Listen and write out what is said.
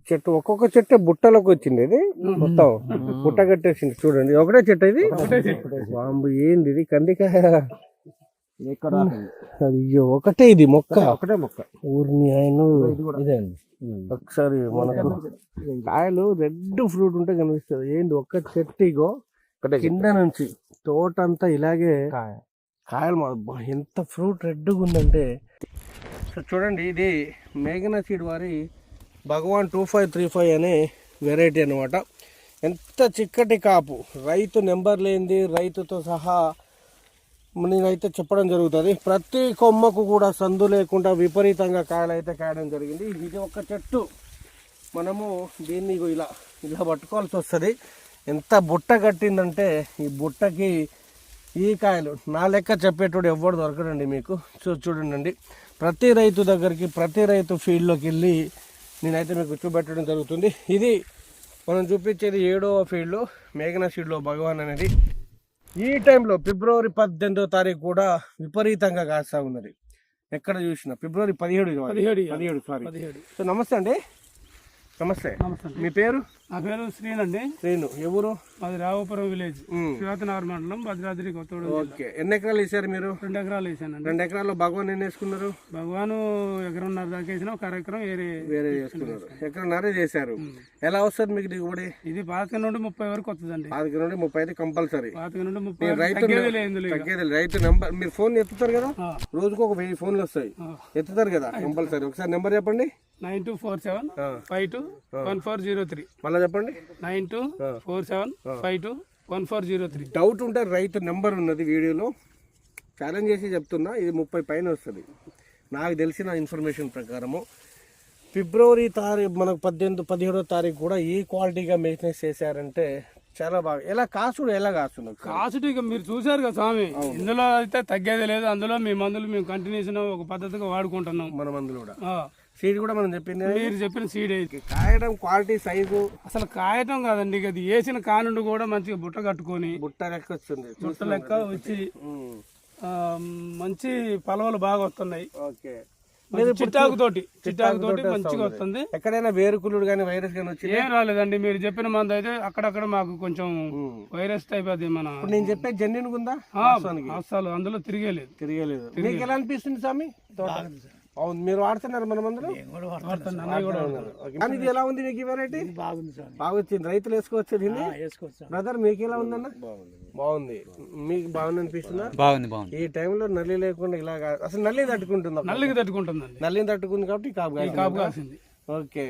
చెట్టు ఒక్కొక్క చెట్టు బుట్టలోకి వచ్చింది. ఇది మొత్తం బుట్ట కట్టేసింది. చూడండి ఒకటే చెట్టు ఇది. బాంబు ఏంది ఇది? కందికాయ. అయ్యో ఒకటే ఇది మొక్క. ఒకటే మొక్క. ఊరిని ఆయన ఇదే అండి. ఒకసారి మనకు కాయలు రెడ్ ఫ్రూట్ ఉంటే కనిపిస్తుంది. ఏంది ఒక్క చెట్టు ఇగో కింద నుంచి తోట అంతా ఇలాగే కాయలు. ఎంత ఫ్రూట్ రెడ్గా ఉందంటే చూడండి. ఇది మేఘనా సీడ్ వారి భగవాన్ 2535 అనే వెరైటీ అనమాట. ఎంత చిక్కటి కాపు. రైతు నెంబర్ లేనిది రైతుతో సహా నేనైతే చెప్పడం జరుగుతుంది. ప్రతి కొమ్మకు కూడా సందు లేకుండా విపరీతంగా కాయలు అయితే కాయడం జరిగింది. ఇది ఒక చెట్టు. మనము దీన్ని ఇలా ఇలా పట్టుకోవాల్సి వస్తుంది. ఎంత బుట్ట కట్టిందంటే ఈ బుట్టకి ఈ కాయలు నా లెక్క చెప్పేటోడు ఎవ్వడు దొరకడండి మీకు. చూడండి ప్రతి రైతు దగ్గరికి ప్రతి రైతు ఫీల్డ్లోకి వెళ్ళి నేనైతే మీకు చూపెట్టడం జరుగుతుంది. ఇది మనం చూపించేది 7వ ఫీల్డ్ మేఘనా సీడ్లో భగవాన్ అనేది. ఈ టైంలో ఫిబ్రవరి 18వ తారీఖు కూడా విపరీతంగా కాస్తా ఉన్నది. ఎక్కడ చూసినా ఫిబ్రవరి 17 సారీ. సో నమస్తే అండి. నమస్తే. మీ పేరు? నా పేరు శ్రీనండి. శ్రీను. ఎవరు? మాది రావుపురం విలేజ్, శివాతనగర్ మండలం, భద్రాద్రి కొత్తగూడెం. ఓకే. ఎన్ని ఎకరాలు వేసారు మీరు? 2 ఎకరాలు వేసానండి. 2 ఎకరాల్లో భగవాన్ ఎన్ని వేసుకున్నారు? భగవాను 1.5 ఎకరం దాకా వేసిన, 1 ఎకరం వేరే వేసుకున్నారు. 1.5 ఎకరం చేశారు. ఎలా వస్తుంది మీకు దిగుబడి? ఇది 25 నుండి 30 వరకు వస్తుందండి. 25 నుండి 30 అయితే కంపల్సరీ. 25 నుండి 30 తగ్గేది. రైతు నెంబర్ మీరు ఫోన్ ఎత్తుతారు కదా, రోజుకు ఒక 1000 ఫోన్లు వస్తాయి. ఎత్తుతారు కదా కంపల్సరీ. ఒకసారి నెంబర్ చెప్పండి. 9247521403. మళ్ళీ చెప్పండి. 9247521403. డౌట్ ఉంటే రైతు నెంబర్ ఉన్నది వీడియోలో. ఛాలెంజ్ చేసి చెప్తున్నా, ఇది 30 పైన వస్తుంది నాకు తెలిసిన ఇన్ఫర్మేషన్ ప్రకారము. ఫిబ్రవరి తారీఖు మనకు 17వ తారీఖు కూడా ఈ క్వాలిటీగా మెయింటెనెన్స్ చేశారంటే చాలా బాగా. ఎలా కాస్తున్నారు? కాసుడు ఇక మీరు చూసారు కదా స్వామి. ఇందులో అయితే తగ్గేది లేదు. అందులో మీ మందులు మేము కంటిన్యూషన్ ఒక పద్ధతిగా వాడుకుంటున్నాం. మన మందులు కూడా సీడ్ కూడా మనం చెప్పింది. మీరు చెప్పిన సీడ్ కాయడం క్వాలిటీ సైజు అసలు కాయటం కాదండి. అది వేసిన కానుండి కూడా మంచిగా బుట్ట కట్టుకొని బుట్ట లెక్క వచ్చింది. బుట్ట లెక్క వచ్చి మంచి పలవలు బాగా వస్తున్నాయి. ఓకే. చిట్టాకు తోటి మంచిగా వస్తుంది. ఎక్కడైనా వేరుకులుడు కానీ వైరస్ కానీ వచ్చి ఏం రాలేదండి. మీరు చెప్పిన మందు అయితే అక్కడక్కడ మాకు కొంచెం వైరస్ టైప్ అది మన నేను చెప్పే జెన్యున్ ఉందా? అసలు అందులో తిరిగేలేదు. మీకు ఎలా అనిపిస్తుంది స్వామి? అవును, మీరు వాడుతున్నారు మన మందులు? కానీ ఇది ఎలా ఉంది మీకు? వెరైటీ బాగా వచ్చింది. రైతులు వేసుకోవచ్చు దీన్ని. బ్రదర్ మీకు ఎలా ఉందన్న? బాగుంది. మీకు బాగుంది అనిపిస్తుందా? బాగుంది. ఈ టైంలో నల్లి లేకుండా ఇలా అసలు నల్లి తట్టుకుంటుంది. నల్లిని తట్టుకుంటుంది కాబట్టి కాపు కాసింది. ఓకే.